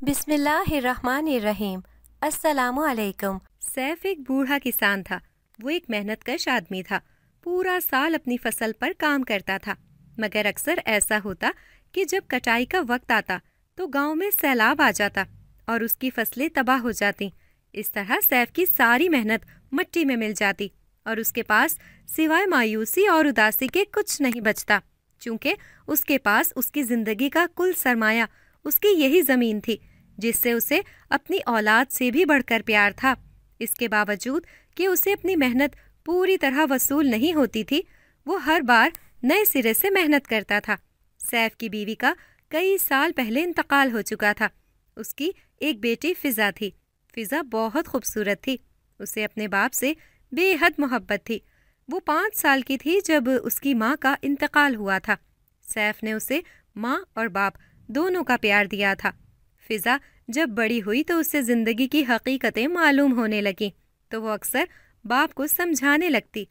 بسم اللہ الرحمن الرحیم۔ السلام علیکم۔ سیف ایک بوڑھا کسان تھا۔ وہ ایک محنت کش آدمی تھا۔ پورا سال اپنی فصل پر کام کرتا تھا، مگر اکثر ایسا ہوتا کہ جب کٹائی کا وقت آتا تو گاؤں میں سیلاب آ جاتا اور اس کی فصلیں تباہ ہو جاتی۔ اس طرح سیف کی ساری محنت مٹی میں مل جاتی اور اس کے پاس سوائے مایوسی اور اداسی کے کچھ نہیں بچتا، چونکہ اس کے پاس اس کی زندگی کا کل سرمایہ اس کی یہی زمین تھی، جس سے اسے اپنی اولاد سے بھی بڑھ کر پیار تھا۔ اس کے باوجود کہ اسے اپنی محنت پوری طرح وصول نہیں ہوتی تھی، وہ ہر بار نئے سرے سے محنت کرتا تھا۔ سیف کی بیوی کا کئی سال پہلے انتقال ہو چکا تھا۔ اس کی ایک بیٹی فضا تھی۔ فضا بہت خوبصورت تھی۔ اسے اپنے باپ سے بے حد محبت تھی۔ وہ 5 سال کی تھی جب اس کی ماں کا انتقال ہوا تھا۔ سیف نے اسے ماں اور باپ دونوں کا پیار دیا تھا۔ فضا جب بڑی ہوئی تو اسے زندگی کی حقیقتیں معلوم ہونے لگیں، تو وہ اکثر باپ کو سمجھانے لگتی،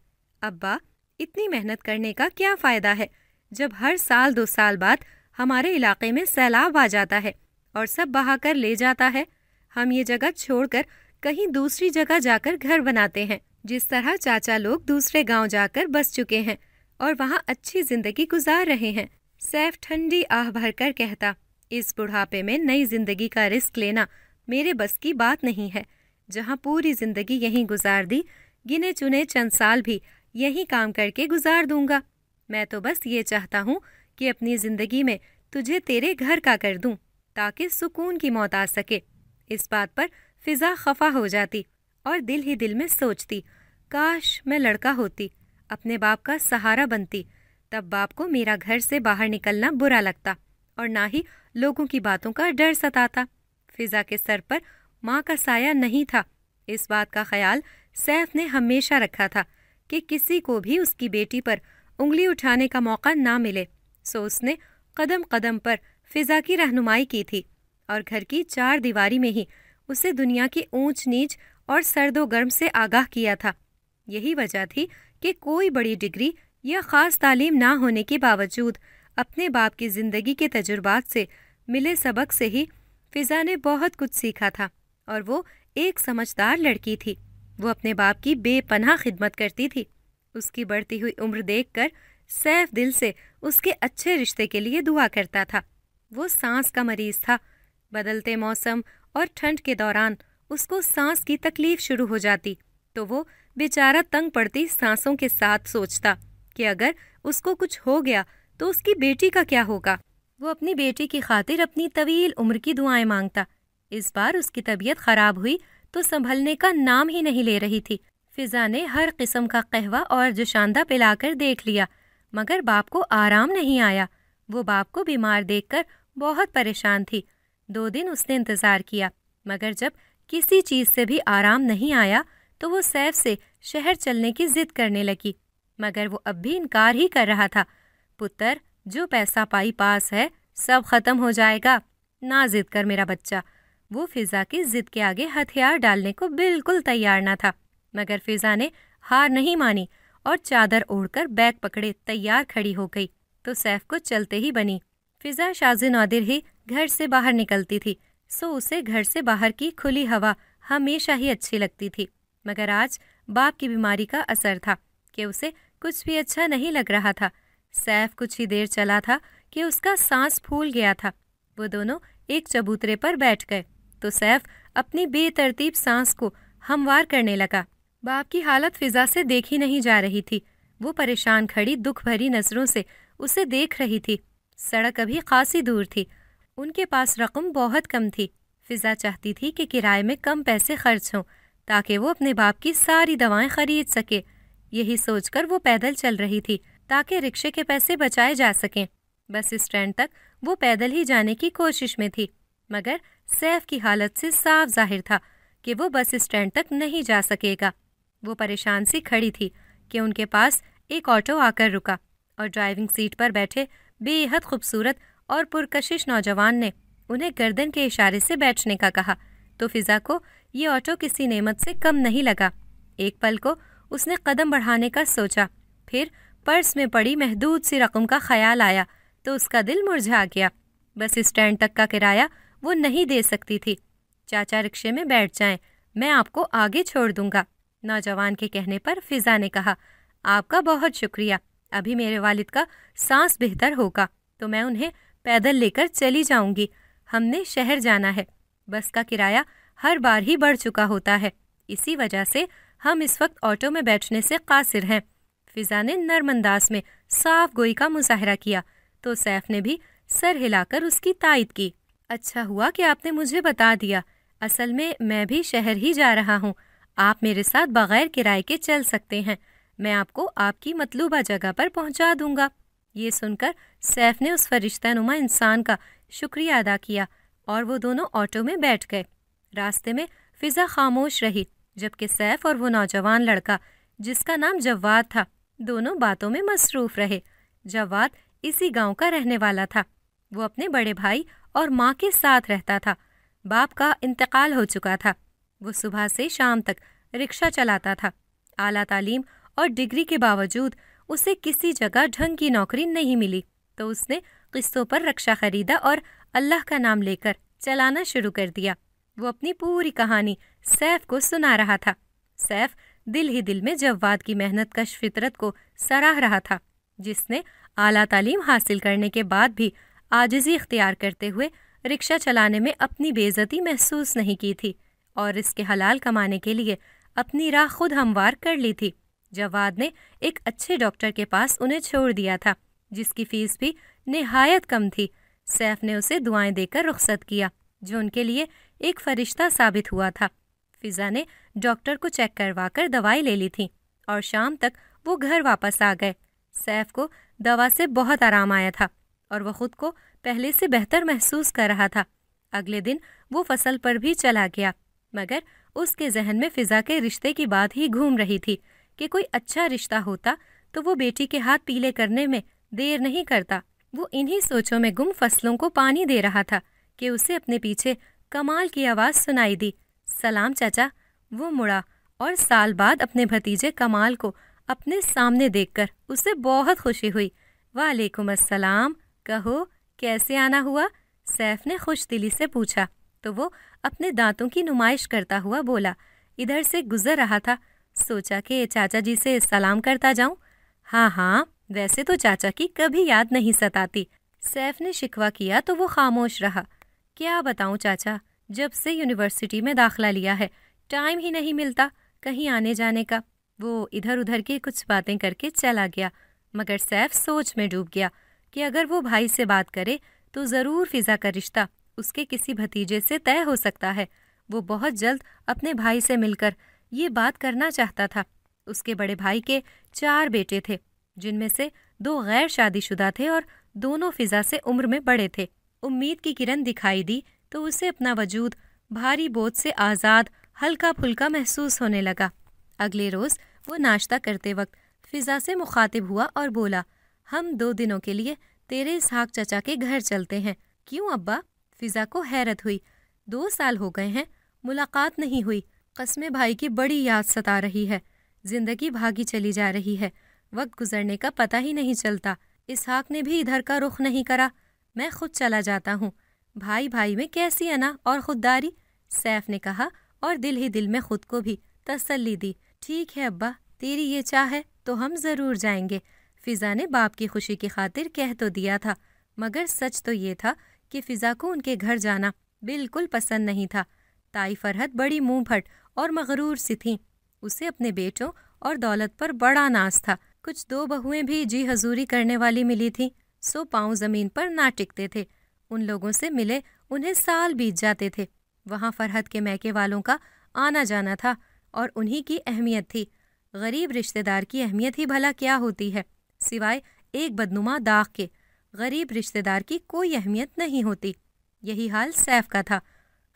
ابا اتنی محنت کرنے کا کیا فائدہ ہے جب ہر سال 2 سال بعد ہمارے علاقے میں سیلاب آ جاتا ہے اور سب بہا کر لے جاتا ہے۔ ہم یہ جگہ چھوڑ کر کہیں دوسری جگہ جا کر گھر بناتے ہیں، جس طرح چاچا لوگ دوسرے گاؤں جا کر بس چکے ہیں اور وہاں اچھی زندگی گزار رہے ہیں۔ سیف ٹھنڈی آہ بھر کر کہتا، اس بڑھاپے میں نئی زندگی کا رسک لینا میرے بس کی بات نہیں ہے۔ جہاں پوری زندگی یہیں گزار دی، گنے چنے چند سال بھی یہیں کام کر کے گزار دوں گا۔ میں تو بس یہ چاہتا ہوں کہ اپنی زندگی میں تجھے تیرے گھر کا کر دوں تاکہ سکون کی موت آ سکے۔ اس بات پر فضا خفا ہو جاتی اور دل ہی دل میں سوچتی، کاش میں لڑکا ہوتی، اپنے باپ کا سہارا بنتی، تب باپ کو میرا گھر سے باہر نکلنا برا لگتا اور نہ ہی لوگوں کی باتوں کا ڈر ستاتا۔ فضا کے سر پر ماں کا سایہ نہیں تھا۔ اس بات کا خیال سیف نے ہمیشہ رکھا تھا کہ کسی کو بھی اس کی بیٹی پر انگلی اٹھانے کا موقع نہ ملے، سو اس نے قدم قدم پر فضا کی رہنمائی کی تھی اور گھر کی 4 دیواری میں ہی اسے دنیا کی اونچ نیچ اور سرد و گرم سے آگاہ کیا تھا۔ یہی وجہ تھی کہ کوئی بڑی ڈگری یا خاص تعلیم نہ ہونے کے باوجود اپنے باپ کی زندگی کے تجربات سے ملے سبق سے ہی فضا نے بہت کچھ سیکھا تھا، اور وہ ایک سمجھدار لڑکی تھی۔ وہ اپنے باپ کی بے پناہ خدمت کرتی تھی۔ اس کی بڑھتی ہوئی عمر دیکھ کر سیف دل سے اس کے اچھے رشتے کے لیے دعا کرتا تھا۔ وہ سانس کا مریض تھا۔ بدلتے موسم اور ٹھنڈ کے دوران اس کو سانس کی تکلیف شروع ہو جاتی تو وہ بیچارہ تنگ پڑتی سانسوں کے ساتھ سوچتا کہ اگر اس کو کچھ ہو گیا تو اس کی بیٹی کا کیا ہوگا۔ وہ اپنی بیٹی کی خاطر اپنی طویل عمر کی دعائیں مانگتا۔ اس بار اس کی طبیعت خراب ہوئی تو سنبھلنے کا نام ہی نہیں لے رہی تھی۔ فضا نے ہر قسم کا قہوہ اور جوشاندہ پلا کر دیکھ لیا، مگر باپ کو آرام نہیں آیا۔ وہ باپ کو بیمار دیکھ کر بہت پریشان تھی۔ 2 دن اس نے انتظار کیا، مگر جب کسی چیز سے بھی آرام نہیں آیا تو وہ سیف سے شہر چلنے کی ضد کرنے لگی، مگر وہ اب بھی انکار ہی کر رہا تھا۔ پتر، جو پیسہ پائی پاس ہے سب ختم ہو جائے گا، نہ ضد کر میرا بچہ۔ وہ فضا کی ضد کے آگے ہتھیار ڈالنے کو بالکل تیار نہ تھا، مگر فضا نے ہار نہیں مانی اور چادر اوڑھ کر بیگ پکڑے تیار کھڑی ہو گئی تو سیف کو چلتے ہی بنی۔ فضا شاذ نادر ہی گھر سے باہر نکلتی تھی، سو اسے گھر سے باہر کی کھلی ہوا ہمیشہ ہی اچھی لگتی تھی، مگر آج باپ کی بیماری کا اثر تھا کہ اسے کچھ بھی اچھا نہیں لگ رہا تھا۔ سیف کچھ ہی دیر چلا تھا کہ اس کا سانس پھول گیا تھا۔ وہ دونوں ایک چبوترے پر بیٹھ گئے تو سیف اپنی بے ترتیب سانس کو ہموار کرنے لگا۔ باپ کی حالت فضا سے دیکھی نہیں جا رہی تھی۔ وہ پریشان کھڑی دکھ بھری نظروں سے اسے دیکھ رہی تھی۔ سڑک ابھی خاصی دور تھی، ان کے پاس رقم بہت کم تھی۔ فضا چاہتی تھی کہ کرائے میں کم پیسے خرچ ہوں تاکہ وہ اپنے باپ کی ساری دوائیں خرید سکے۔ یہی سوچ کر وہ پیدل چل رہی تھی تاکہ رکشے کے پیسے بچائے جا سکیں۔ بس اسٹینڈ تک وہ پیدل ہی جانے کی کوشش میں تھی، مگر سیف کی حالت سے صاف ظاہر تھا کہ وہ بس اسٹینڈ تک نہیں جا سکے گا۔ وہ پریشان سی کھڑی تھی کہ ان کے پاس ایک آٹو آ کر رکا اور ڈرائیونگ سیٹ پر بیٹھے بے حد خوبصورت اور پرکشش نوجوان نے انہیں گردن کے اشارے سے بیٹھنے کا کہا تو فضا کو یہ آٹو کسی نعمت سے کم نہیں لگا۔ ایک پل کو اس نے قدم بڑھانے کا سوچا، پھر پرس میں پڑی محدود سی رقم کا خیال آیا تو اس کا دل مرجھا گیا۔ بس اسٹینڈ تک کا کرایہ وہ نہیں دے سکتی تھی۔ چاچا رکشے میں بیٹھ جائیں، میں آپ کو آگے چھوڑ دوں گا۔ نوجوان کے کہنے پر فضا نے کہا، آپ کا بہت شکریہ، ابھی میرے والد کا سانس بہتر ہوگا تو میں انہیں پیدل لے کر چلی جاؤں گی۔ ہم نے شہر جانا ہے، بس کا کرایہ ہر بار ہی بڑھ چکا ہوتا ہے، اسی وجہ سے ہم اس وقت آٹو میں بیٹھنے سے قاصر ہیں۔ فضا نے نرم انداز میں صاف گوئی کا مظاہرہ کیا تو سیف نے بھی سر ہلا کر اس کی تائید کی۔ اچھا ہوا کہ آپ نے مجھے بتا دیا، اصل میں بھی شہر ہی جا رہا ہوں، آپ میرے ساتھ بغیر کرائے کے چل سکتے ہیں، میں آپ کو آپ کی مطلوبہ جگہ پر پہنچا دوں گا۔ یہ سن کر سیف نے اس فرشتہ نما انسان کا شکریہ ادا کیا اور وہ دونوں آٹو میں بیٹھ گئے۔ راستے میں فضا خاموش رہی جبکہ سیف اور وہ نوجوان لڑکا جس کا نام جواد تھا دونوں باتوں میں مصروف رہے۔ جواد اسی گاؤں کا رہنے والا تھا، وہ اپنے بڑے بھائی اور ماں کے ساتھ رہتا تھا۔ باپ کا انتقال ہو چکا تھا، وہ صبح سے شام تک رکشہ چلاتا تھا۔ اعلیٰ تعلیم اور ڈگری کے باوجود اسے کسی جگہ ڈھنگ کی نوکری نہیں ملی تو اس نے قسطوں پر رکشہ خریدا اور اللہ کا نام لے کر چلانا شروع کر دیا۔ وہ اپنی پوری کہانی سیف کو سنا رہا تھا۔ سیف دل ہی دل میں جواد کی محنت کش فطرت کو سراہ رہا تھا، جس نے اعلیٰ تعلیم حاصل کرنے کے بعد بھی عاجزی اختیار کرتے ہوئے رکشہ چلانے میں اپنی بے عزتی محسوس نہیں کی تھی اور اس کے حلال کمانے کے لیے اپنی راہ خود ہموار کر لی تھی۔ جواد نے ایک اچھے ڈاکٹر کے پاس انہیں چھوڑ دیا تھا جس کی فیس بھی نہایت کم تھی۔ سیف نے اسے دعائیں دے کر رخصت کیا جو ان کے لیے ایک فرشتہ ثابت ہوا تھا۔ فضا نے ڈاکٹر کو چیک کروا کر دوائی لے لی تھی اور شام تک وہ گھر واپس آ گئے۔ سیف کو دوا سے بہت آرام آیا تھا اور وہ خود کو پہلے سے بہتر محسوس کر رہا تھا۔ اگلے دن وہ فصل پر بھی چلا گیا مگر اس کے ذہن میں فضا کے رشتے کی بات ہی گھوم رہی تھی کہ کوئی اچھا رشتہ ہوتا تو وہ بیٹی کے ہاتھ پیلے کرنے میں دیر نہیں کرتا۔ وہ انہی سوچوں میں گم فصلوں کو پانی دے رہا تھا کہ اسے اپنے پیچھے کمال کی آواز سنائی دی، سلام چاچا۔ وہ مڑا اور سال بعد اپنے بھتیجے کمال کو اپنے سامنے دیکھ کر اسے بہت خوشی ہوئی۔ وعلیکم السلام، کہو کیسے آنا ہوا؟ سیف نے خوش دلی سے پوچھا تو وہ اپنے دانتوں کی نمائش کرتا ہوا بولا، ادھر سے گزر رہا تھا، سوچا کہ چاچا جی سے سلام کرتا جاؤں۔ ہاں ویسے تو چاچا کی کبھی یاد نہیں ستاتی۔ سیف نے شکوہ کیا تو وہ خاموش رہا۔ کیا بتاؤں چاچا، جب سے یونیورسٹی میں داخلہ لیا ہے ٹائم ہی نہیں ملتا کہیں آنے جانے کا۔ وہ ادھر ادھر کی کچھ باتیں کر کے چلا گیا مگر سیف سوچ میں ڈوب گیا کہ اگر وہ بھائی سے بات کرے تو ضرور فضا کا رشتہ اس کے کسی بھتیجے سے طے ہو سکتا ہے۔ وہ بہت جلد اپنے بھائی سے مل کر یہ بات کرنا چاہتا تھا۔ اس کے بڑے بھائی کے 4 بیٹے تھے جن میں سے 2 غیر شادی شدہ تھے اور دونوں فضا سے عمر میں بڑے تھے۔ امید کی کرن دکھائی دی تو اسے اپنا وجود بھاری بوجھ سے آزاد ہلکا پھلکا محسوس ہونے لگا۔ اگلے روز وہ ناشتہ کرتے وقت فضا سے مخاطب ہوا اور بولا، ہم 2 دنوں کے لیے تیرے اسحاق چچا کے گھر چلتے ہیں۔ کیوں ابا؟ فضا کو حیرت ہوئی۔ 2 سال ہو گئے ہیں، ملاقات نہیں ہوئی، قسمِ بھائی کی بڑی یاد ستا رہی ہے، زندگی بھاگی چلی جا رہی ہے، وقت گزرنے کا پتہ ہی نہیں چلتا۔ اسحاق نے بھی ادھر کا رخ نہیں کرا، میں خود چلا جاتا ہوں۔ بھائی بھائی میں کیسی انا اور خودداری؟ سیف نے کہا اور دل ہی دل میں خود کو بھی تسلی دی۔ ٹھیک ہے ابا، تیری یہ چاہ ہے تو ہم ضرور جائیں گے۔ فضا نے باپ کی خوشی کی خاطر کہہ تو دیا تھا مگر سچ تو یہ تھا کہ فضا کو ان کے گھر جانا بالکل پسند نہیں تھا۔ تائی فرحت بڑی منہ پھٹ اور مغرور سی تھیں، اسے اپنے بیٹوں اور دولت پر بڑا ناز تھا۔ کچھ 2 بہویں بھی جی حضوری کرنے والی ملی تھیں، سو پاؤں زمین پر نہ ٹکتے تھے۔ ان لوگوں سے ملے انہیں سال بیت جاتے تھے۔ وہاں فرحت کے میکے والوں کا آنا جانا تھا اور انہی کی اہمیت تھی۔ غریب رشتہ دار کی اہمیت ہی بھلا کیا ہوتی ہے؟ سوائے ایک بدنما داغ کے غریب رشتہ دار کی کوئی اہمیت نہیں ہوتی۔ یہی حال سیف کا تھا۔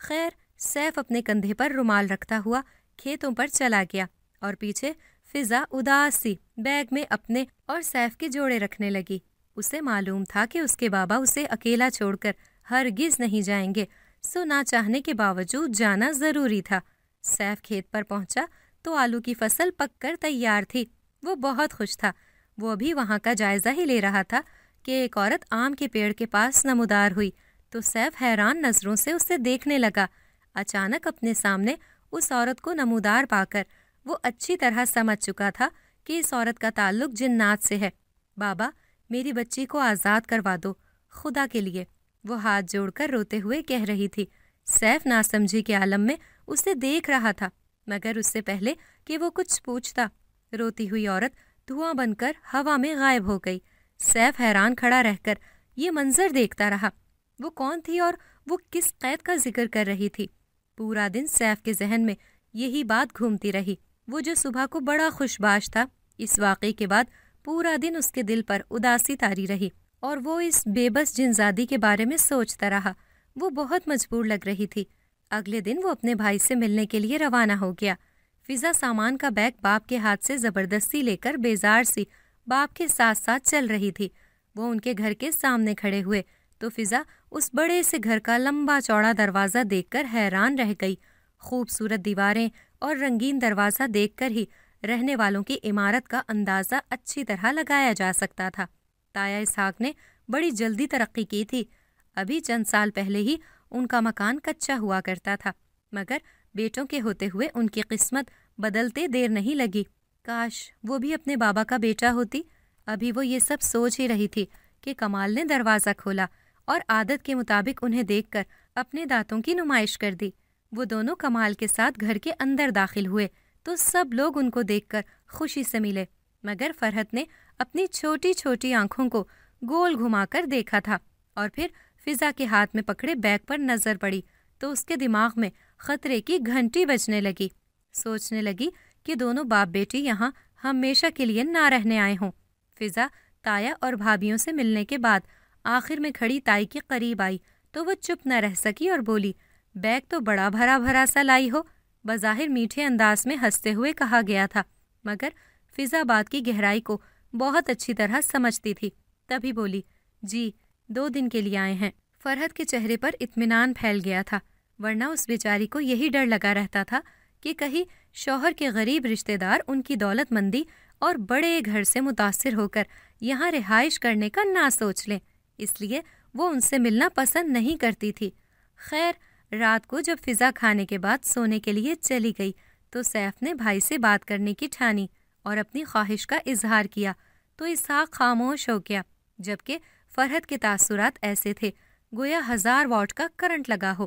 خیر، سیف اپنے کندھے پر رومال رکھتا ہوا کھیتوں پر چلا گیا اور پیچھے فضا اداس سی بیگ میں اپنے اور سیف کے جوڑے رکھنے لگی۔ اسے معلوم تھا کہ اس کے بابا اسے اکیلا چھوڑ کر ہرگز نہیں جائیں گے، سو نہ چاہنے کے باوجود جانا ضروری تھا۔ سیف کھیت پر پہنچا تو آلو کی فصل پک کر تیار تھی۔ وہ بہت خوش تھا۔ وہ ابھی وہاں کا جائزہ ہی لے رہا تھا کہ ایک عورت آم کے پیڑ کے پاس نمودار ہوئی۔ تو سیف حیران نظروں سے اسے دیکھنے لگا۔ اچانک اپنے سامنے اس عورت کو نمودار پا کر وہ اچھی طرح سمجھ چکا تھا کہ اس عورت کا تعلق جنات سے ہے۔ بابا، میری بچی کو آزاد کروا دو، خدا کے لیے، وہ ہاتھ جوڑ کر روتے ہوئے کہہ رہی تھی۔ سیف ناسمجھی کے عالم میں اسے دیکھ رہا تھا، مگر اس سے پہلے کہ وہ کچھ پوچھتا روتی ہوئی عورت دھواں بن کر ہوا میں غائب ہو گئی۔ سیف حیران کھڑا رہ کر یہ منظر دیکھتا رہا۔ وہ کون تھی اور وہ کس قید کا ذکر کر رہی تھی؟ پورا دن سیف کے ذہن میں یہی بات گھومتی رہی۔ وہ جو صبح کو بڑا خوش باش تھا، اس واقعے کے بعد پورا دن اس کے دل پر اداسی طاری رہی اور وہ اس بے بس جنزادی کے بارے میں سوچتا رہا۔ وہ بہت مجبور لگ رہی تھی۔ اگلے دن وہ اپنے بھائی سے ملنے کے لیے روانہ ہو گیا۔ فضا سامان کا بیگ باپ کے ہاتھ سے زبردستی لے کر بیزار سی باپ کے ساتھ ساتھ چل رہی تھی۔ وہ ان کے گھر کے سامنے کھڑے ہوئے تو فضا اس بڑے سے گھر کا لمبا چوڑا دروازہ دیکھ کر حیران رہ گئی۔ خوبصورت دیواریں اور رنگین دروازہ دیکھ کر ہی رہنے والوں کی عمارت کا اندازہ اچھی طرح لگایا جا سکتا تھا۔ تایا اسحاق نے بڑی جلدی ترقی کی تھی۔ ابھی چند سال پہلے ہی ان کا مکان کچا ہوا کرتا تھا، مگر بیٹوں کے ہوتے ہوئے ان کی قسمت بدلتے دیر نہیں لگی۔ کاش وہ بھی اپنے بابا کا بیٹا ہوتی۔ ابھی وہ یہ سب سوچ ہی رہی تھی کہ کمال نے دروازہ کھولا اور عادت کے مطابق انہیں دیکھ کر اپنے دانتوں کی نمائش کر دی۔ وہ دونوں کمال کے ساتھ گھر کے اندر داخل ہوئے تو سب لوگ ان کو دیکھ کر خوشی سے ملے، مگر فرحت نے اپنی چھوٹی چھوٹی آنکھوں کو گول گھما کر دیکھا تھا اور پھر فضا کے ہاتھ میں پکڑے بیگ پر نظر پڑی تو اس کے دماغ میں خطرے کی گھنٹی بجنے لگی۔ سوچنے لگی کہ دونوں باپ بیٹی یہاں ہمیشہ کے لیے نہ رہنے آئے ہوں۔ فضا تایا اور بھابھیوں سے ملنے کے بعد آخر میں کھڑی تائی کے قریب آئی تو وہ چپ نہ رہ سکی اور بولی، بیگ تو بڑا بھرا بھرا سا لائی ہو۔ بظاہر میٹھے انداز میں ہنستے ہوئے کہا گیا تھا، مگر فضا بات کی گہرائی کو بہت اچھی طرح سمجھتی تھی۔ تبھی بولی، جی 2 دن کے لیے آئے ہیں۔ فرحت کے چہرے پر اطمینان پھیل گیا تھا، ورنہ اس بیچاری کو یہی ڈر لگا رہتا تھا کہ کہیں شوہر کے غریب رشتہ دار ان کی دولت مندی اور بڑے گھر سے متاثر ہو کر یہاں رہائش کرنے کا نہ سوچ لیں، اس لیے وہ ان سے ملنا پسند نہیں کرتی تھی۔ خیر، رات کو جب فضا کھانے کے بعد سونے کے لیے چلی گئی تو سیف نے بھائی سے بات کرنے کی ٹھانی اور اپنی خواہش کا اظہار کیا تو اسحاق خاموش ہو گیا، جبکہ فرحت کے تاثرات ایسے تھے گویا 1000 واٹ کا کرنٹ لگا ہو۔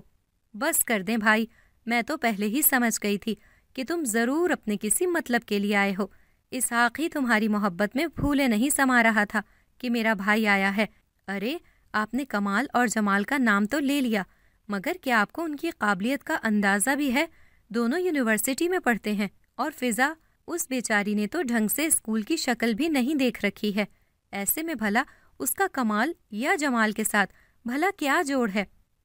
بس کر دیں بھائی، میں تو پہلے ہی سمجھ گئی تھی کہ تم ضرور اپنے کسی مطلب کے لیے آئے ہو۔ اسحاق ہی تمہاری محبت میں پھولے نہیں سما رہا تھا کہ میرا بھائی آیا ہے۔ ارے، آپ نے کمال اور جمال کا نام تو لے لیا، مگر کیا آپ کو ان کی قابلیت کا اندازہ بھی ہے؟ دونوں یونیورسٹی میں پڑھتے ہیں، اور فضا، اس بیچاری نے تو ڈھنگ سے اسکول کی شکل بھی نہیں دیکھ رکھی ہے۔ ایسے میں بھلا اس کا کمال یا جمال کے ساتھ بھلا کیا جوڑ ہے؟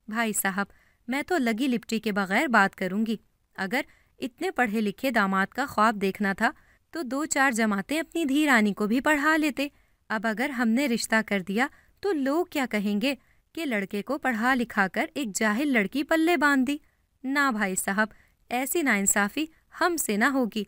بھائی صاحب، میں تو لگی لپٹی کے بغیر بات کروں گی۔ اگر اتنے پڑھے لکھے داماد کا خواب دیکھنا تھا تو 2-4 جماعتیں اپنی دھی رانی کو بھی پڑھا لیتے۔ اب اگر ہم نے رشتہ کر دیا تو لوگ کیا کہیں گے کہ لڑکے کو پڑھا لکھا کر ایک جاہل لڑکی پلے باندھ دی۔ نہ بھائی صاحب، ایسی ناانصافی ہم سے نہ ہوگی۔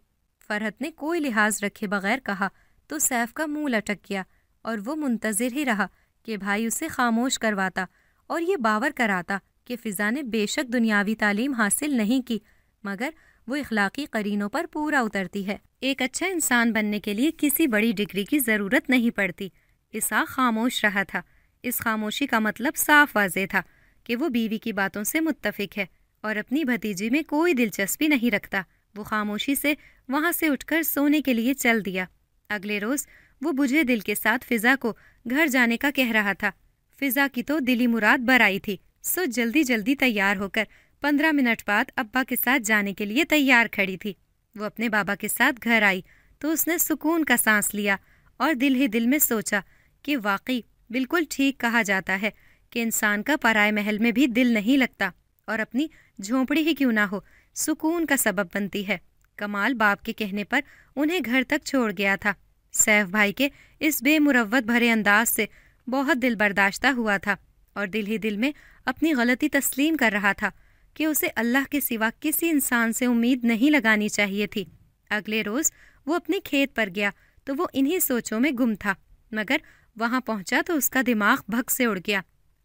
فرحت نے کوئی لحاظ رکھے بغیر کہا تو سیف کا منہ لٹک گیا اور وہ منتظر ہی رہا کہ بھائی اسے خاموش کرواتا اور یہ باور کراتا کہ فضا نے بے شک دنیاوی تعلیم حاصل نہیں کی، مگر وہ اخلاقی قرینوں پر پورا اترتی ہے۔ ایک اچھا انسان بننے کے لیے کسی بڑی ڈگری کی ضرورت نہیں پڑتی۔ اسحاق خاموش رہا تھا۔ اس خاموشی کا مطلب صاف واضح تھا کہ وہ بیوی کی باتوں سے متفق ہے اور اپنی بھتیجی میں کوئی دلچسپی نہیں رکھتا۔ وہ خاموشی سے وہاں سے اٹھ کر سونے کے لیے چل دیا۔ اگلے روز وہ بجھے دل کے ساتھ فضا کو گھر جانے کا کہہ رہا تھا۔ فضا کی تو دلی مراد بر آئی تھی، سو جلدی جلدی تیار ہو کر 15 منٹ بعد ابا کے ساتھ جانے کے لیے تیار کھڑی تھی۔ وہ اپنے بابا کے ساتھ گھر آئی تو اس نے سکون کا سانس لیا اور دل ہی دل میں سوچا کہ واقعی بالکل ٹھیک کہا جاتا ہے کہ انسان کا پرائے محل میں بھی دل نہیں لگتا، اور اپنی جھونپڑی ہی کیوں نہ ہو سکون کا سبب بنتی ہے۔ کمال باپ کے کہنے پر انہیں گھر تک چھوڑ گیا تھا۔ سیف بھائی کے اس بے مروت بھرے انداز سے بہت دل برداشتہ ہوا تھا اور دل ہی دل میں اپنی غلطی تسلیم کر رہا تھا کہ اسے اللہ کے سوا کسی انسان سے امید نہیں لگانی چاہیے تھی۔ اگلے روز وہ اپنے کھیت پر گیا تو وہ انہی سوچوں میں گم تھا، مگر وہاں پہنچا تو اس کا دماغ بھگ سے اڑ گیا۔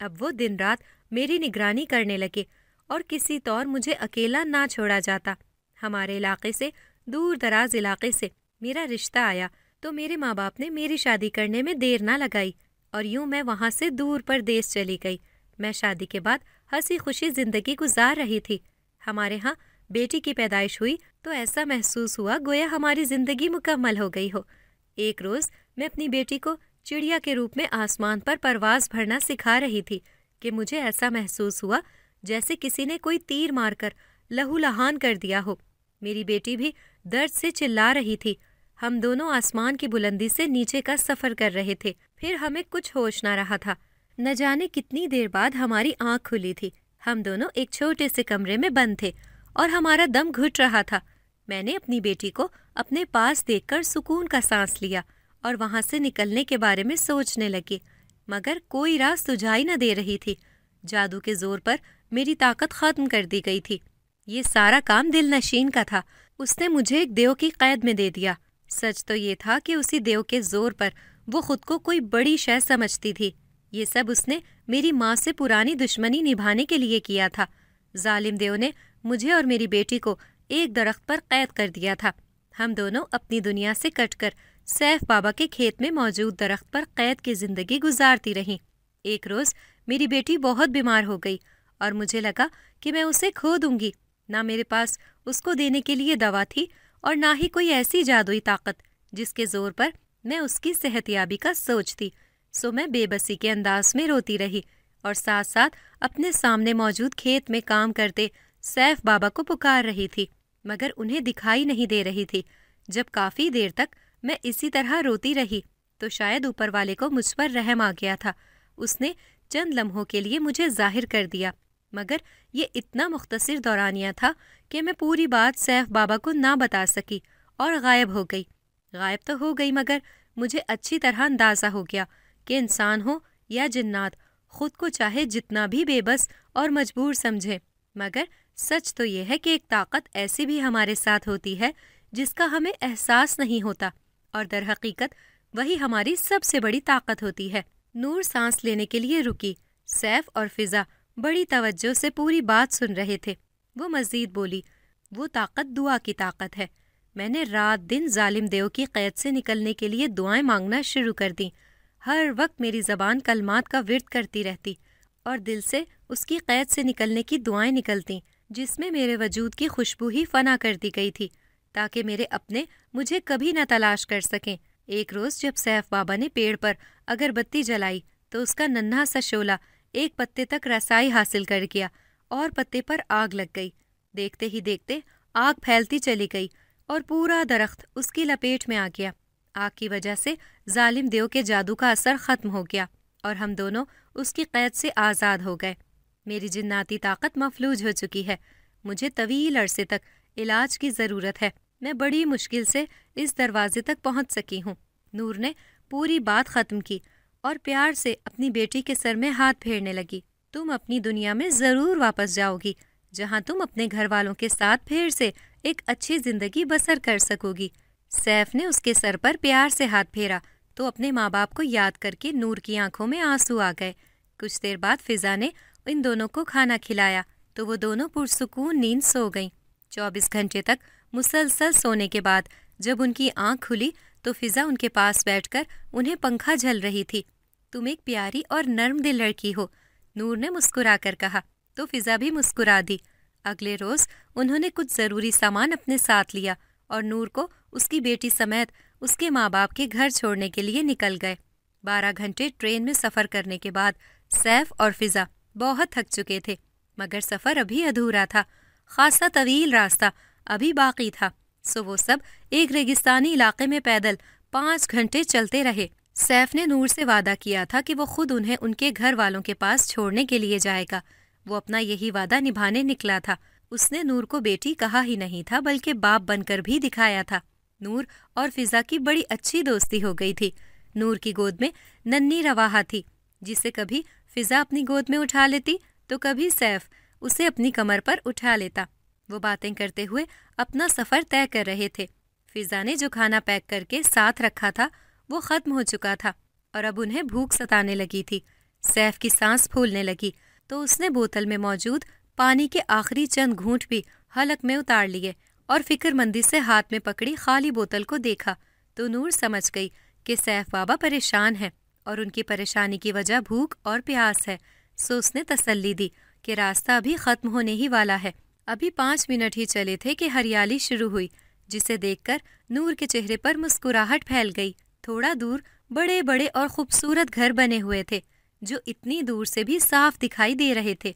اب وہ دن رات میری نگرانی کرنے لگے اور کسی طور مجھے اکیلا نہ چھوڑا جاتا۔ ہمارے علاقے سے دور دراز علاقے سے میرا رشتہ آیا تو میرے ماں باپ نے میری شادی کرنے میں دیر نہ لگائی اور یوں میں وہاں سے دور پردیس چلی گئی۔ میں شادی کے بعد ہنسی خوشی زندگی گزار رہی تھی۔ ہمارے ہاں بیٹی کی پیدائش ہوئی تو ایسا محسوس ہوا گویا ہماری زندگی مکمل ہو گئی ہو۔ ایک روز میں اپنی بیٹی کو چڑیا کے روپ میں آسمان پر پرواز بھرنا سکھا رہی تھی کہ مجھے ایسا محسوس ہوا جیسے کسی نے کوئی تیر مار کر لہو لہان کر دیا ہو۔ میری بیٹی بھی درد سے چلا رہی تھی۔ ہم دونوں آسمان کی بلندی سے نیچے کا سفر کر رہے تھے، پھر ہمیں کچھ ہوش نہ رہا تھا۔ نہ جانے کتنی دیر بعد ہماری آنکھ کھلی تھی۔ ہم دونوں ایک چھوٹے سے کمرے میں بند تھے اور ہمارا دم گھٹ رہا تھا۔ میں نے اپنی بیٹی کو اپنے پاس دیکھ کر سکون کا سانس لیا اور وہاں سے نکلنے کے بارے میں سوچنے لگی، مگر کوئی راہ سجھائی نہ دے رہی تھی۔ جادو کے زور پر میری طاقت ختم کر دی گئی تھی۔ یہ سارا کام دل نشین کا تھا۔ اس نے مجھے ایک دیو کی قید میں دے دیا۔ سچ تو یہ تھا کہ اسی دیو کے زور پر وہ خود کو کوئی بڑی شے سمجھتی تھی۔ یہ سب اس نے میری ماں سے پرانی دشمنی نبھانے کے لیے کیا تھا۔ ظالم دیو نے مجھے اور میری بیٹی کو ایک درخت پر قید کر دیا تھا۔ ہم دونوں اپنی دنیا سے کٹ کر سیف بابا کے کھیت میں موجود درخت پر قید کی زندگی گزارتی رہیں۔ ایک روز میری بیٹی بہت بیمار ہو گئی اور مجھے لگا کہ میں اسے کھو دوں گی۔ نہ میرے پاس اس کو دینے کے لیے دوا تھی اور نہ ہی کوئی ایسی جادوئی طاقت جس کے زور پر میں اس کی صحت یابی کا سوچتی۔ سو میں بے بسی کے انداز میں روتی رہی اور ساتھ ساتھ اپنے سامنے موجود کھیت میں کام کرتے سیف بابا کو پکار رہی تھی، مگر انہیں دکھائی نہیں دے رہی تھی۔ جب کافی دیر تک میں اسی طرح روتی رہی تو شاید اوپر والے کو مجھ پر رحم آ گیا تھا۔ اس نے چند لمحوں کے لیے مجھے ظاہر کر دیا، مگر یہ اتنا مختصر دورانیہ تھا کہ میں پوری بات سیف بابا کو نہ بتا سکی اور غائب ہو گئی۔ غائب تو ہو گئی، مگر مجھے اچھی طرح اندازہ ہو گیا کہ انسان ہو یا جنات، خود کو چاہے جتنا بھی بے بس اور مجبور سمجھے، مگر سچ تو یہ ہے کہ ایک طاقت ایسی بھی ہمارے ساتھ ہوتی ہے جس کا ہمیں احساس نہیں ہوتا، اور در حقیقت وہی ہماری سب سے بڑی طاقت ہوتی ہے۔ نور سانس لینے کے لیے رکی۔ سیف اور فضا بڑی توجہ سے پوری بات سن رہے تھے۔ وہ مزید بولی، وہ طاقت دعا کی طاقت ہے۔ میں نے رات دن ظالم دیو کی قید سے نکلنے کے لیے دعائیں مانگنا شروع کر دیں۔ ہر وقت میری زبان کلمات کا ورد کرتی رہتی اور دل سے اس کی قید سے نکلنے کی دعائیں نکلتیں، جس میں میرے وجود کی خوشبو ہی فنا کر دی گئی تھی تاکہ میرے اپنے مجھے کبھی نہ تلاش کر سکیں۔ ایک روز جب سیف بابا نے پیڑ پر اگر بتی جلائی تو اس کا ننھا سا شعلہ ایک پتے تک رسائی حاصل کر گیا اور پتے پر آگ لگ گئی۔ دیکھتے ہی دیکھتے آگ پھیلتی چلی گئی اور پورا درخت اس کی لپیٹ میں آ گیا۔ آگ کی وجہ سے ظالم دیو کے جادو کا اثر ختم ہو گیا اور ہم دونوں اس کی قید سے آزاد ہو گئے۔ میری جناتی طاقت مفلوج ہو چکی ہے۔ مجھے طویل عرصے تک علاج کی ضرورت ہے۔ میں بڑی مشکل سے اس دروازے تک پہنچ سکی ہوں۔ نور نے پوری بات ختم کی اور پیار سے اپنی بیٹی کے سر میں ہاتھ پھیرنے لگی۔ تم اپنی دنیا میں ضرور واپس جاؤ گی، جہاں تم اپنے گھر والوں کے ساتھ پھر سے ایک اچھی زندگی بسر کر سکو گی۔ سیف نے اس کے سر پر پیار سے ہاتھ پھیرا تو اپنے ماں باپ کو یاد کر کے نور کی آنکھوں میں آنسو آ گئے۔ کچھ دیر بعد فضا نے ان دونوں کو کھانا کھلایا تو وہ دونوں پرسکون نیند سو گئیں۔ 24 گھنٹے تک مسلسل سونے کے بعد جب ان کی آنکھ کھلی تو فضا ان کے پاس بیٹھ کر انہیں پنکھا جھل رہی تھی۔ تم ایک پیاری اور نرم دل لڑکی ہو، نور نے مسکرا کر کہا تو فضا بھی مسکرا دی۔ اگلے روز انہوں نے کچھ ضروری سامان اپنے ساتھ لیا اور نور کو اس کی بیٹی سمیت اس کے ماں باپ کے گھر چھوڑنے کے لیے نکل گئے۔ 12 گھنٹے ٹرین میں سفر کرنے کے بعد سیف اور فضا بہت تھک چکے تھے، مگر سفر ابھی ادھورا تھا۔ خاصا طویل راستہ ابھی باقی تھا، سو وہ سب ایک ریگستانی علاقے میں پیدل 5 گھنٹے چلتے رہے۔ سیف نے نور سے وعدہ کیا تھا کہ وہ خود انہیں ان کے گھر والوں کے پاس چھوڑنے کے لیے جائے گا۔ وہ اپنا یہی وعدہ نبھانے نکلا تھا۔ اس نے نور کو بیٹی کہا ہی نہیں تھا بلکہ باپ بن کر بھی دکھایا تھا۔ نور اور فضا کی بڑی اچھی دوستی ہو گئی تھی۔ نور کی گود میں ننھی رواحہ تھی جسے کبھی فضا اپنی گود میں اٹھا لیتی تو کبھی سیف اسے اپنی کمر پر اٹھا لیتا۔ وہ باتیں کرتے ہوئے اپنا سفر طے کر رہے تھے۔ فضا نے جو کھانا پیک کر کے ساتھ رکھا تھا وہ ختم ہو چکا تھا اور اب انہیں بھوک ستانے لگی تھی۔ سیف کی سانس پھولنے لگی تو اس نے بوتل میں موجود پانی کے آخری چند گھونٹ بھی حلق میں اتار لیے اور فکر مندی سے ہاتھ میں پکڑی خالی بوتل کو دیکھا تو نور سمجھ گئی کہ سیف بابا پریشان ہیں اور ان کی پریشانی کی وجہ بھوک اور پیاس ہے۔ سو اس نے تسلی دی کہ راستہ ابھی ختم ہونے ہی والا ہے، ابھی 5 منٹ ہی چلے تھے کہ ہریالی شروع ہوئی، جسے دیکھ کر نور کے چہرے پر مسکراہٹ پھیل گئی۔ تھوڑا دور بڑے بڑے اور خوبصورت گھر بنے ہوئے تھے جو اتنی دور سے بھی صاف دکھائی دے رہے تھے۔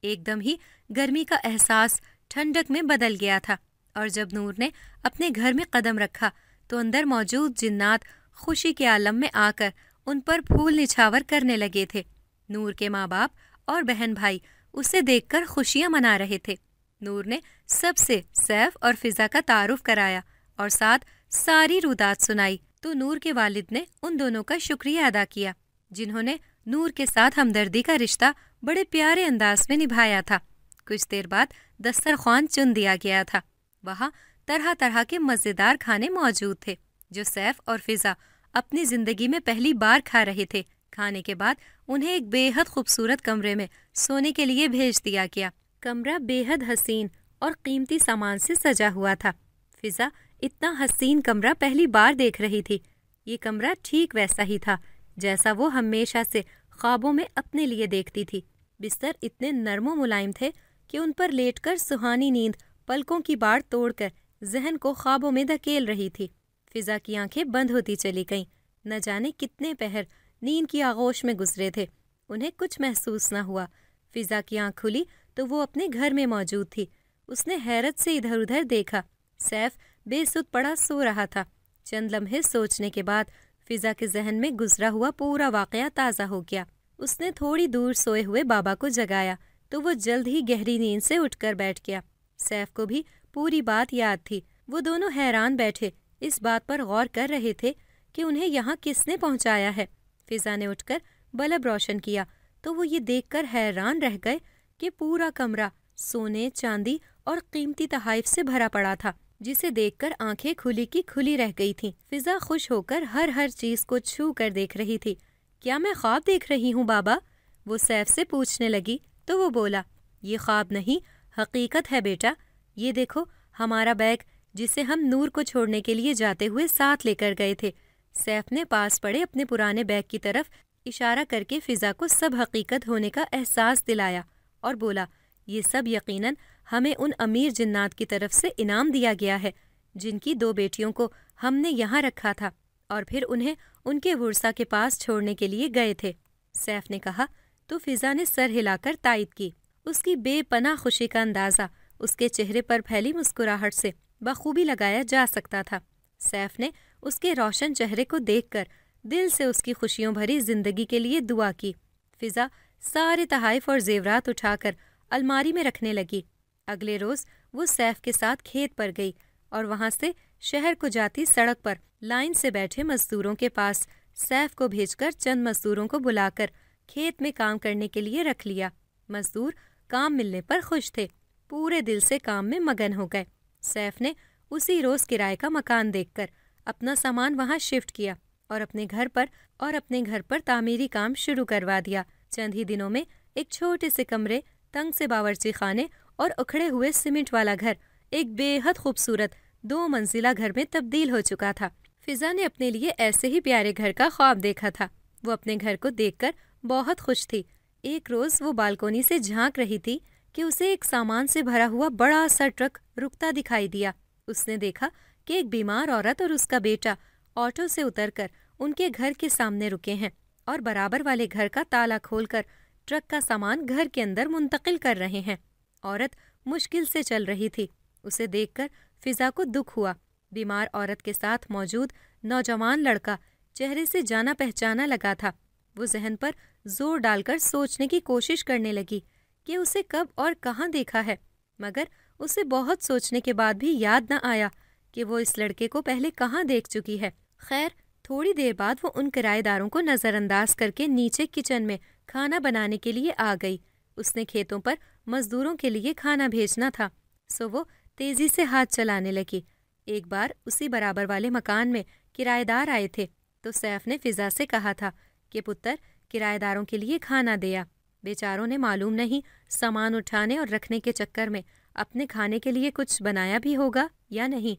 ایک دم ہی گرمی کا احساس ٹھنڈک میں بدل گیا تھا، اور جب نور نے اپنے گھر میں قدم رکھا تو اندر موجود جنات خوشی کے عالم میں آ کر ان پر پھول نچھاور کرنے لگے تھے۔ نور کے ماں باپ اور بہن بھائی اسے دیکھ کر خوشیاں منا رہے تھے۔ نور نے سب سے سیف اور فضا کا تعارف کرایا اور ساتھ ساری رودات سنائی تو نور کے والد نے ان دونوں کا شکریہ ادا کیا جنہوں نے نور کے ساتھ ہمدردی کا رشتہ بڑے پیارے انداز میں نبھایا تھا۔ کچھ دیر بعد دسترخوان چن دیا گیا تھا۔ وہاں طرح طرح کے مزیدار کھانے موجود تھے جو سیف اور فضا اپنی زندگی میں پہلی بار کھا رہے تھے۔ کھانے کے بعد انہیں ایک بے حد خوبصورت کمرے میں سونے کے لیے بھیج دیا گیا۔ کمرہ بے حد حسین اور قیمتی سامان سے سجا ہوا تھا۔ فضا اتنا حسین کمرہ پہلی بار دیکھ رہی تھی۔ یہ کمرہ ٹھیک ویسا ہی تھا جیسا وہ ہمیشہ سے خوابوں میں اپنے لیے دیکھتی تھی۔ بستر اتنے نرم و ملائم تھے کہ ان پر لیٹ کر سہانی نیند پلکوں کی باڑ توڑ کر ذہن کو خوابوں میں دھکیل رہی تھی۔ فضا کی آنکھیں بند ہوتی چلی گئیں۔ نہ جانے کتنے پہر نیند کی آغوش میں گزرے تھے، انہیں کچھ محسوس نہ ہوا۔ فضا کی آنکھ کھلی تو وہ اپنے گھر میں موجود تھی۔ اس نے حیرت سے ادھر ادھر دیکھا۔ سیف بے سود پڑا سو رہا تھا۔ چند لمحے سوچنے کے بعد فضا کے ذہن میں گزرا ہوا پورا واقعہ تازہ ہو گیا۔ اس نے تھوڑی دور سوئے ہوئے بابا کو جگایا تو وہ جلد ہی گہری نیند سے اٹھ کر بیٹھ گیا۔ سیف کو بھی پوری بات یاد تھی۔ وہ دونوں حیران بیٹھے اس بات پر غور کر رہے تھے کہ انہیں یہاں کس نے پہنچایا ہے۔ فضا نے اٹھ کر بلب روشن کیا تو وہ یہ دیکھ کر حیران رہ گئے کہ پورا کمرہ سونے، چاندی اور قیمتی تحائف سے بھرا پڑا تھا، جسے دیکھ کر آنکھیں کھلی کی کھلی رہ گئی تھیں۔ فضا خوش ہو کر ہر چیز کو چھو کر دیکھ رہی تھی۔ کیا میں خواب دیکھ رہی ہوں بابا؟ وہ سیف سے پوچھنے لگی تو وہ بولا، یہ خواب نہیں، حقیقت ہے بیٹا۔ یہ دیکھو ہمارا بیگ جسے ہم نور کو چھوڑنے کے لیے جاتے ہوئے ساتھ لے کر گئے تھے۔ سیف نے پاس پڑے اپنے پرانے بیگ کی طرف اشارہ کر کے فضا کو سب حقیقت ہونے کا احساس دلایا اور بولا، یہ سب یقیناً ہمیں ان امیر جنات کی طرف سے انعام دیا گیا ہے جن کی 2 بیٹیوں کو ہم نے یہاں رکھا تھا اور پھر انہیں ان کے ورثہ کے پاس چھوڑنے کے لیے گئے تھے۔ سیف نے کہا تو فضا نے سر ہلا کر تائید کی۔ اس کی بے پناہ خوشی کا اندازہ اس کے چہرے پر پھیلی مسکراہٹ سے بخوبی لگایا جا سکتا تھا۔ سیف نے اس کے روشن چہرے کو دیکھ کر دل سے اس کی خوشیوں بھری زندگی کے لیے دعا کی۔ فضا سارے تحائف اور زیورات اٹھا کر الماری میں رکھنے لگی۔ اگلے روز وہ سیف کے ساتھ کھیت پر گئی اور وہاں سے شہر کو جاتی سڑک پر لائن سے بیٹھے مزدوروں کے پاس سیف کو بھیج کر چند مزدوروں کو بلا کر کھیت میں کام کرنے کے لیے رکھ لیا۔ مزدور کام ملنے پر خوش تھے، پورے دل سے کام میں مگن ہو گئے۔ سیف نے اسی روز کرائے کا مکان دیکھ کر اپنا سامان وہاں شفٹ کیا اور اپنے گھر پر تعمیری کام شروع کروا دیا۔ چند ہی دنوں میں ایک چھوٹے سے کمرے، تنگ سے باورچی خانے اور اکھڑے ہوئے سیمنٹ والا گھر ایک بے حد خوبصورت 2 منزلہ گھر میں تبدیل ہو چکا تھا۔ فضا نے اپنے لیے ایسے ہی پیارے گھر کا خواب دیکھا تھا۔ وہ اپنے گھر کو دیکھ کر بہت خوش تھی۔ ایک روز وہ بالکونی سے جھانک رہی تھی کہ اسے ایک سامان سے بھرا ہوا بڑا سا ٹرک رکتا دکھائی دیا۔ اس نے دیکھا کہ ایک بیمار عورت اور اس کا بیٹا آٹو سے اتر کر ان کے گھر کے سامنے رکے ہیں اور برابر والے گھر کا تالا کھول کر ٹرک کا سامان گھر کے اندر منتقل کر رہے ہیں۔ عورت مشکل سے چل رہی تھی۔ اسے دیکھ کر فضا کو دکھ ہوا۔ بیمار عورت کے ساتھ موجود نوجوان لڑکا چہرے سے جانا پہچانا لگا تھا۔ وہ ذہن پر زور ڈال کر سوچنے کی کوشش کرنے لگی کہ اسے کب اور کہاں دیکھا ہے، مگر اسے بہت سوچنے کے بعد بھی یاد نہ آیا کہ وہ اس لڑکے کو پہلے کہاں دیکھ چکی ہے۔ خیر تھوڑی دیر بعد وہ ان کرایہ داروں کو نظر انداز کر کے نیچے کچن میں کھانا بنانے کے لیے آ گئی۔ اس نے کھیتوں پر مزدوروں کے لیے کھانا بھیجنا تھا، سو وہ تیزی سے ہاتھ چلانے لگی۔ ایک بار اسی برابر والے مکان میں کرایہ دار آئے تھے تو سیف نے فضا سے کہا تھا کہ پتر کرایہ داروں کے لیے کھانا دیا۔ بیچاروں نے معلوم نہیں سامان اٹھانے اور رکھنے کے چکر میں اپنے کھانے کے لیے کچھ بنایا بھی ہوگا یا نہیں۔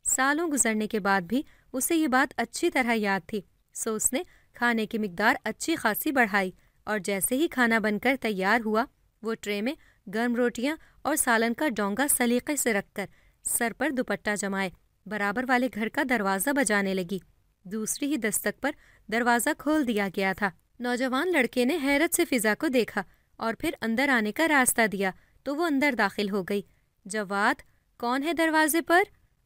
سالوں گزرنے کے بعد بھی اسے یہ بات اچھی طرح یاد تھی، سو اس نے کھانے کی مقدار اچھی خاصی بڑھائی، اور جیسے ہی کھانا بن کر تیار ہوا وہ ٹرے میں گرم روٹیاں اور سالن کا ڈونگا سلیقے سے رکھ کر سر پر دوپٹہ جمائے برابر والے گھر کا دروازہ بجانے لگی۔ دوسری ہی دستک پر دروازہ کھول دیا گیا تھا۔ نوجوان لڑکے نے حیرت سے فضا کو دیکھا اور پھر اندر آنے کا راستہ دیا تو وہ اندر داخل ہو گئی۔ جواد، کون ہے دروازے پر؟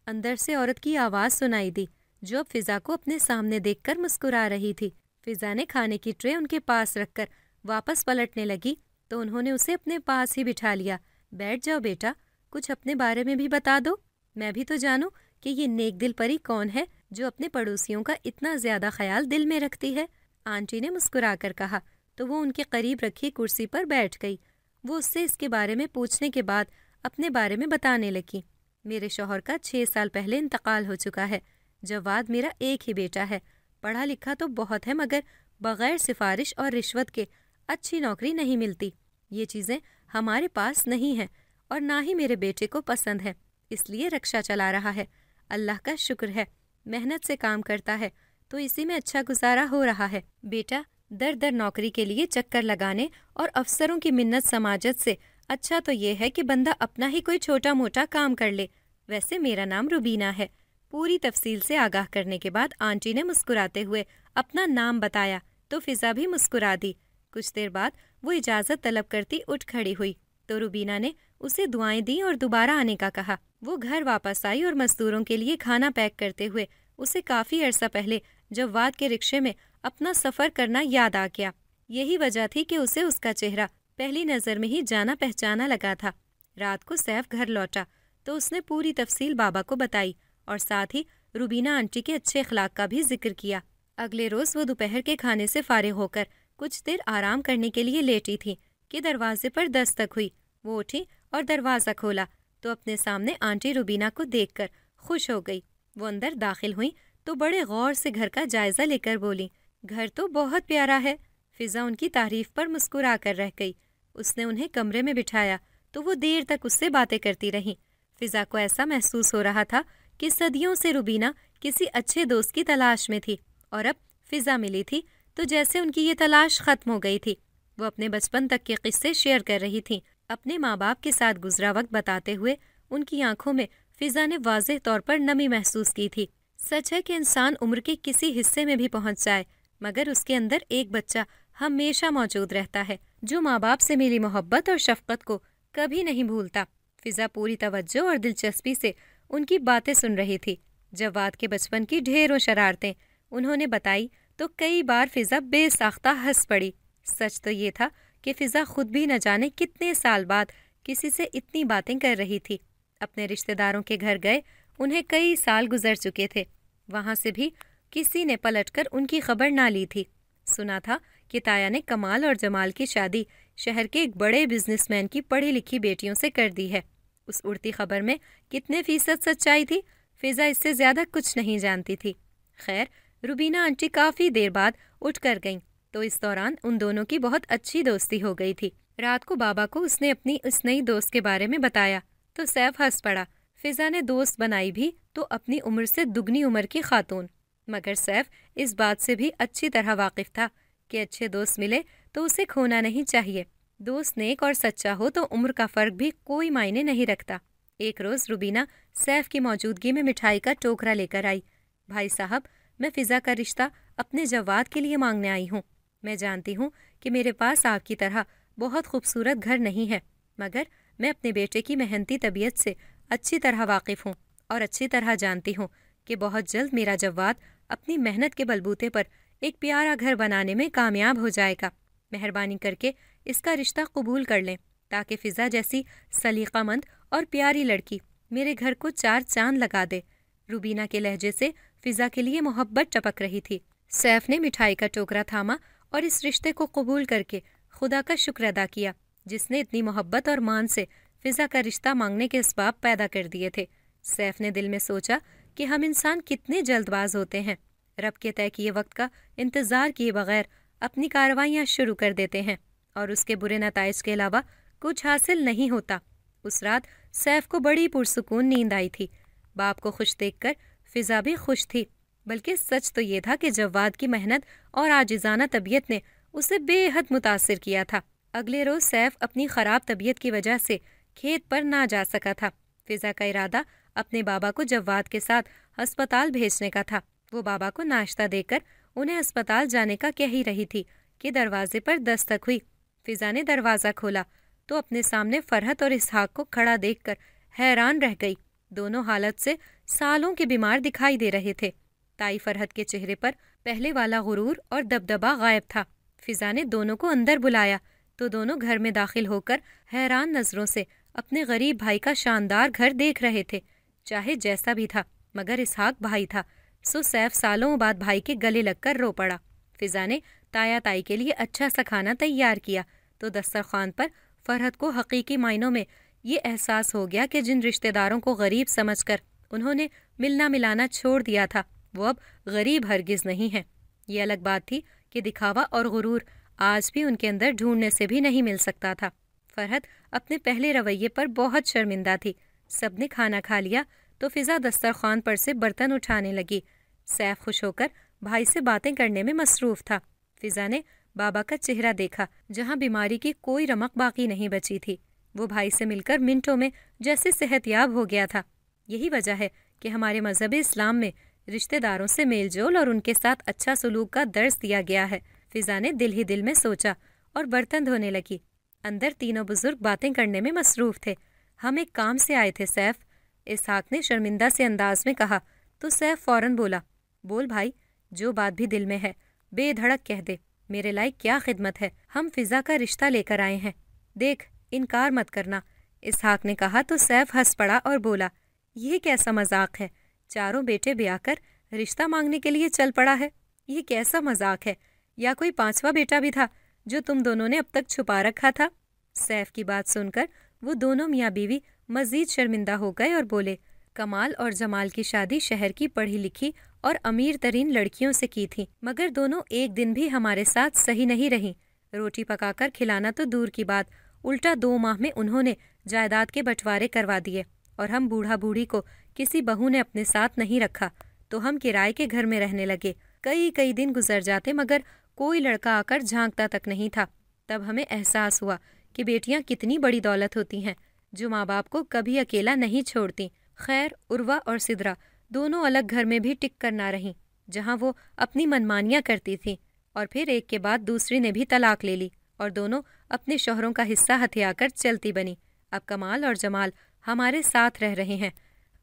اندر سے عورت کی آواز سنائی دی جو اب فضا کو اپنے سامنے دیکھ کر مسکرا رہی تھی۔ فضا نے کھانے کی ٹرے ان کے پاس رکھ کر واپس پلٹنے لگی تو انہوں نے اسے اپنے پاس ہی بٹھا لیا۔ بیٹھ جاؤ بیٹا، کچھ اپنے بارے میں بھی بتا دو، میں بھی تو جانوں کہ یہ نیک دل پری کون ہے جو اپنے پڑوسیوں کا اتنا زیادہ خیال دل میں رکھتی ہے۔ آنٹی نے مسکرا کر کہا تو وہ ان کے قریب رکھی کرسی پر بیٹھ گئی۔ وہ اس سے اس کے بارے میں پوچھنے کے بعد اپنے بارے میں بتانے لگی۔ میرے شوہر کا 6 سال پہلے انتقال ہو چکا ہے۔ جواد میرا ایک ہی بیٹا ہے، پڑھا لکھا تو بہت ہے مگر بغیر سفارش اور رشوت کے اچھی نوکری نہیں ملتی۔ یہ چیزیں ہمارے پاس نہیں ہیں اور نہ ہی میرے بیٹے کو پسند ہے، اس لیے رکشہ چلا رہا ہے۔ اللہ کا شکر ہے، محنت سے کام کرتا ہے تو اسی میں اچھا گزارا ہو رہا ہے۔ بیٹا، در در نوکری کے لیے چکر لگانے اور افسروں کی منت سماجت سے اچھا تو یہ ہے کہ بندہ اپنا ہی کوئی چھوٹا موٹا کام کر لے۔ ویسے میرا نام روبینہ ہے۔ پوری تفصیل سے آگاہ کرنے کے بعد آنٹی نے مسکراتے ہوئے اپنا نام بتایا تو فضا بھی مسکرا دی۔ کچھ دیر بعد وہ اجازت طلب کرتی اٹھ کھڑی ہوئی تو روبینہ نے اسے دعائیں دی اور دوبارہ آنے کا کہا۔ وہ گھر واپس آئی اور مزدوروں کے لیے کھانا پیک کرتے ہوئے اسے کافی عرصہ پہلے جواد کے رکشے میں اپنا سفر کرنا یاد آ گیا۔ یہی وجہ تھی کہ اسے اس کا چہرہ پہلی نظر میں ہی جانا پہچانا لگا تھا۔ رات کو سیف گھر لوٹا تو اس نے پوری تفصیل بابا کو بتائی اور ساتھ ہی روبینہ آنٹی کے اچھے اخلاق کا بھی ذکر کیا۔ اگلے روز وہ دوپہر کے کھانے سے فارغ ہو کر کچھ دیر آرام کرنے کے لیے لیٹی تھی کہ دروازے پر دستک ہوئی۔ وہ اٹھی اور دروازہ کھولا تو اپنے سامنے آنٹی روبینہ کو دیکھ کر خوش ہو گئی۔ وہ اندر داخل ہوئی تو بڑے غور سے گھر کا جائزہ لے کر بولی، گھر تو بہت پیارا ہے۔ فضا ان کی تعریف پر مسکرا کر رہ گئی۔ اس نے انہیں کمرے میں بٹھایا تو وہ دیر تک اس سے باتیں کرتی رہیں۔ فضا کو ایسا محسوس ہو رہا تھا کہ صدیوں سے روبینہ کسی اچھے دوست کی تلاش میں تھی اور اب فضا ملی تھی تو جیسے ان کی یہ تلاش ختم ہو گئی تھی۔ وہ اپنے بچپن تک کے قصے شیئر کر رہی تھیں، اپنے ماں باپ کے ساتھ گزرا وقت بتاتے ہوئے ان کی آنکھوں میں فضا نے واضح طور پر نمی محسوس کی تھی۔ سچ ہے کہ انسان عمر کے کسی حصے میں بھی پہنچ جائے مگر اس کے اندر ایک بچہ ہمیشہ موجود رہتا ہے جو ماں باپ سے ملی محبت اور شفقت کو کبھی نہیں بھولتا۔ فضا پوری توجہ اور دلچسپی سے ان کی باتیں سن رہی تھی۔ جواد کے بچپن کی ڈھیروں شرارتیں انہوں نے بتائی تو کئی بار فضا بے ساختہ ہنس پڑی۔ سچ تو یہ تھا کہ فضا خود بھی نہ جانے کتنے سال بعد کسی سے اتنی باتیں کر رہی تھی۔ اپنے رشتہ داروں کے گھر گئے، انہیں کئی سال گزر چکے تھے، وہاں سے بھی کسی نے پلٹ کر ان کی خبر نہ لی تھی۔ سنا تھا کہ تایا نے کمال اور جمال کی شادی شہر کے ایک بڑے بزنس مین کی پڑھی لکھی بیٹیوں سے کر دی ہے۔ اس اڑتی خبر میں کتنے فیصد سچائی تھی فضا اس سے زیادہ کچھ نہیں جانتی تھی۔ خیر، روبینہ آنٹی کافی دیر بعد اٹھ کر گئیں تو اس دوران ان دونوں کی بہت اچھی دوستی ہو گئی تھی۔ رات کو بابا کو اس نے اپنی اس نئی دوست کے بارے میں بتایا تو سیف ہنس پڑا۔ فضا نے دوست بنائی بھی تو اپنی عمر سے دگنی عمر کی خاتون، مگر سیف اس بات سے بھی اچھی طرح واقف تھا کہ اچھے دوست ملے تو اسے کھونا نہیں چاہیے۔ دوست نیک اور سچا ہو تو عمر کا فرق بھی کوئی معنی نہیں رکھتا۔ ایک روز روبینہ سیف کی موجودگی میں مٹھائی کا ٹوکرا لے کر آئی۔ بھائی صاحب، میں فضا کا رشتہ اپنے جواد کے لیے مانگنے آئی ہوں۔ میں جانتی ہوں کہ میرے پاس آپ کی طرح بہت خوبصورت گھر نہیں ہے مگر میں اپنے بیٹے کی محنتی طبیعت سے اچھی طرح واقف ہوں اور اچھی طرح جانتی ہوں کہ بہت جلد میرا جواد اپنی محنت کے بلبوتے پر ایک پیارا گھر بنانے میں کامیاب ہو جائے گا۔ مہربانی کر کے اس کا رشتہ قبول کر لیں تاکہ فضا جیسی سلیقہ مند اور پیاری لڑکی میرے گھر کو 4 چاند لگا دے۔ روبینہ کے لہجے سے فضا کے لیے محبت ٹپک رہی تھی۔ سیف نے مٹھائی کا ٹوکرا تھاما اور اس رشتے کو قبول کر کے خدا کا شکر ادا کیا جس نے اتنی محبت اور مان سے فضا کا رشتہ مانگنے کے اسباب پیدا کر دیے تھے۔ سیف نے دل میں سوچا کہ ہم انسان کتنے جلد باز ہوتے ہیں، رب کے طے کیے وقت کا انتظار کیے بغیر اپنی کارروائیاں شروع کر دیتے ہیں اور اس کے برے نتائج کے علاوہ کچھ حاصل نہیں ہوتا۔ اس رات سیف کو بڑی پرسکون نیند آئی تھی۔ باپ کو خوش دیکھ کر فضا بھی خوش تھی، بلکہ سچ تو یہ تھا کہ جواد کی محنت اور عاجزانہ طبیعت نے اسے بے حد متاثر کیا تھا۔ اگلے روز سیف اپنی خراب طبیعت کی وجہ سے کھیت پر نہ جا سکا تھا۔ فضا کا ارادہ اپنے بابا کو جواد کے ساتھ ہسپتال بھیجنے کا تھا۔ وہ بابا کو ناشتہ دے کر انہیں ہسپتال جانے کا کہہ ہی رہی تھی کہ دروازے پر دستک ہوئی۔ فضا نے دروازہ کھولا تو اپنے سامنے فرحت اور اسحاق کو کھڑا دیکھ کر حیران رہ گئی۔ دونوں حالت سے سالوں کے بیمار دکھائی دے رہے تھے۔ تائی فرحت کے چہرے پر پہلے والا غرور اور دبدبا غائب تھا۔ فضا نے دونوں کو اندر بلایا تو دونوں گھر میں داخل ہو کر حیران نظروں سے اپنے غریب بھائی کا شاندار گھر دیکھ رہے تھے۔ چاہے جیسا بھی تھا مگر اسحاق بھائی تھا، سو سیف سالوں بعد بھائی کے گلے لگ کر رو پڑا۔ فضا نے تایا تائی کے لیے اچھا سا کھانا تیار کیا تو دسترخوان پر فرحت کو حقیقی معنوں میں یہ احساس ہو گیا کہ جن رشتہ داروں کو غریب سمجھ کر انہوں نے ملنا ملانا چھوڑ دیا تھا وہ اب غریب ہرگز نہیں ہیں۔ یہ الگ بات تھی کہ دکھاوا اور غرور آج بھی ان کے اندر ڈھونڈنے سے بھی نہیں مل سکتا تھا۔ فرحت اپنے پہلے رویے پر بہت شرمندہ تھی۔ سب نے کھانا کھا لیا تو فضا دسترخوان پر سے برتن اٹھانے لگی۔ سیف خوش ہو کر بھائی سے باتیں کرنے میں مصروف تھا۔ فضا نے بابا کا چہرہ دیکھا جہاں بیماری کی کوئی رمق باقی نہیں بچی تھی۔ وہ بھائی سے مل کر منٹوں میں جیسے صحت یاب ہو گیا تھا۔ یہی وجہ ہے کہ ہمارے مذہب اسلام میں رشتہ داروں سے میل جول اور ان کے ساتھ اچھا سلوک کا درس دیا گیا ہے۔ فضا نے دل ہی دل میں سوچا اور برتن دھونے لگی۔ اندر تینوں بزرگ باتیں کرنے میں مصروف تھے۔ ہم ایک کام سے آئے تھے سیف، اسحاق نے شرمندہ سے انداز میں کہا تو سیف فوراً بولا، بول بھائی، جو بات بھی دل میں ہے بے دھڑک کہہ دے، میرے لائق کیا خدمت ہے، ہم فضا کا رشتہ لے کر آئے ہیں، دیکھ انکار مت کرنا۔ اسحاق نے کہا تو سیف ہنس پڑا اور بولا، یہ کیسا مذاق ہے، چاروں بیٹے بیاہ کر رشتہ مانگنے کے لیے چل پڑا ہے، یہ کیسا مذاق ہے، یا کوئی پانچواں بیٹا بھی تھا جو تم دونوں نے اب تک چھپا رکھا تھا؟ سیف کی بات سن کر وہ دونوں میاں بیوی مزید شرمندہ ہو گئے اور بولے، کمال اور جمال کی شادی شہر کی پڑھی لکھی اور امیر ترین لڑکیوں سے کی تھی، مگر دونوں ایک دن بھی ہمارے ساتھ صحیح نہیں رہی۔ روٹی پکا کر کھلانا تو دور کی بات، الٹا 2 ماہ میں انہوں نے جائیداد کے بٹوارے کروا دیے، اور ہم بوڑھا بوڑھی کو کسی بہو نے اپنے ساتھ نہیں رکھا تو ہم کرائے کے گھر میں رہنے لگے۔ کئی دن گزر جاتے مگر کوئی لڑکا آ کر جھانکتا تک نہیں تھا۔ تب ہمیں احساس ہوا کہ بیٹیاں کتنی بڑی دولت ہوتی ہیں جو ماں باپ کو کبھی اکیلا نہیں چھوڑتی۔ خیر عروہ اور سدرا دونوں الگ گھر میں بھی ٹک کر نہ رہیں، جہاں وہ اپنی منمانیاں کرتی تھیں، اور پھر ایک کے بعد دوسری نے بھی طلاق لے لی اور دونوں اپنے شوہروں کا حصہ ہتھیا کر چلتی بنی۔ اب کمال اور جمال ہمارے ساتھ رہ رہے ہیں،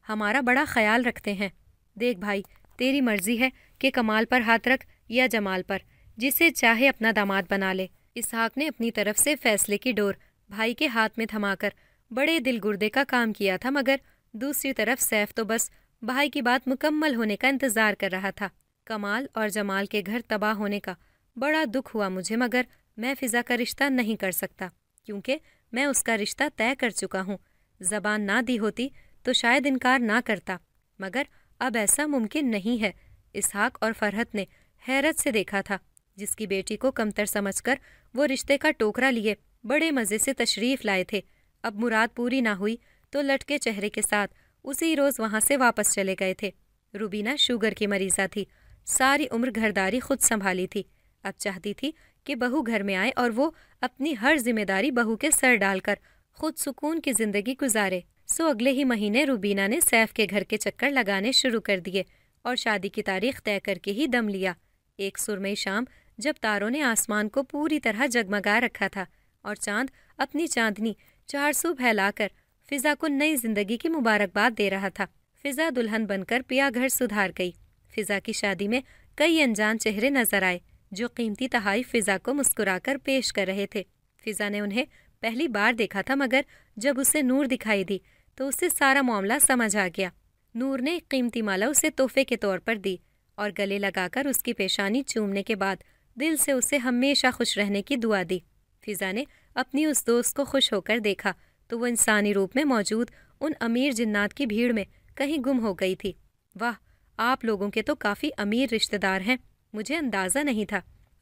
ہمارا بڑا خیال رکھتے ہیں۔ دیکھ بھائی، تیری مرضی ہے کہ کمال پر ہاتھ رکھ یا جمال پر، جسے چاہے اپنا داماد بنا لے۔ اسحاق نے اپنی طرف سے فیصلے کی ڈور بھائی کے ہاتھ میں تھما کر بڑے دل گردے کا کام کیا تھا، مگر دوسری طرف سیف تو بس بھائی کی بات مکمل ہونے کا انتظار کر رہا تھا۔ کمال اور جمال کے گھر تباہ ہونے کا بڑا دکھ ہوا مجھے، مگر میں فضا کا رشتہ نہیں کر سکتا کیونکہ میں اس کا رشتہ طے کر چکا ہوں۔ زبان نہ دی ہوتی تو شاید انکار نہ کرتا، مگر اب ایسا ممکن نہیں ہے۔ اسحاق اور فرحت نے حیرت سے دیکھا تھا، جس کی بیٹی کو کمتر سمجھ کر وہ رشتے کا ٹوکرا لیے بڑے مزے سے تشریف لائے تھے۔ اب مراد پوری نہ ہوئی تو لٹکے چہرے کے ساتھ اسی روز وہاں سے واپس چلے گئے تھے۔ روبینہ شوگر کی مریضہ تھی، ساری عمر گھرداری خود سنبھالی تھی، اب چاہتی تھی کہ بہو گھر میں آئے اور وہ اپنی ہر ذمہ داری بہو کے سر ڈال کر خود سکون کی زندگی گزارے۔ سو اگلے ہی مہینے روبینہ نے سیف کے گھر کے چکر لگانے شروع کر دیے اور شادی کی تاریخ طے کر کے ہی دم لیا۔ ایک سرمئی شام جب تاروں نے آسمان کو پوری طرح جگمگا رکھا تھا اور چاند اپنی چاندنی 400 پھیلا کر فضا کو نئی زندگی کی مبارکباد دے رہا تھا، فضا دلہن بن کر پیا گھر سدھار گئی۔ فضا کی شادی میں کئی انجان چہرے نظر آئے جو قیمتی تحائف فضا کو مسکرا کر پیش کر رہے تھے۔ فضا نے انہیں پہلی بار دیکھا تھا، مگر جب اسے نور دکھائی دی تو اسے سارا معاملہ سمجھ آ گیا۔ نور نے ایک قیمتی مالا اسے تحفے کے طور پر دی اور گلے لگا کر اس کی پیشانی چومنے کے بعد دل سے اسے ہمیشہ خوش رہنے کی دعا دی۔ فضا نے اپنی اس دوست کو خوش ہو کر دیکھا تو وہ انسانی روپ میں موجود ان امیر جنات کی بھیڑ میں کہیں گم ہو گئی تھی۔ واہ، آپ لوگوں کے تو کافی امیر رشتہ دار ہیں، مجھے اندازہ نہیں تھا۔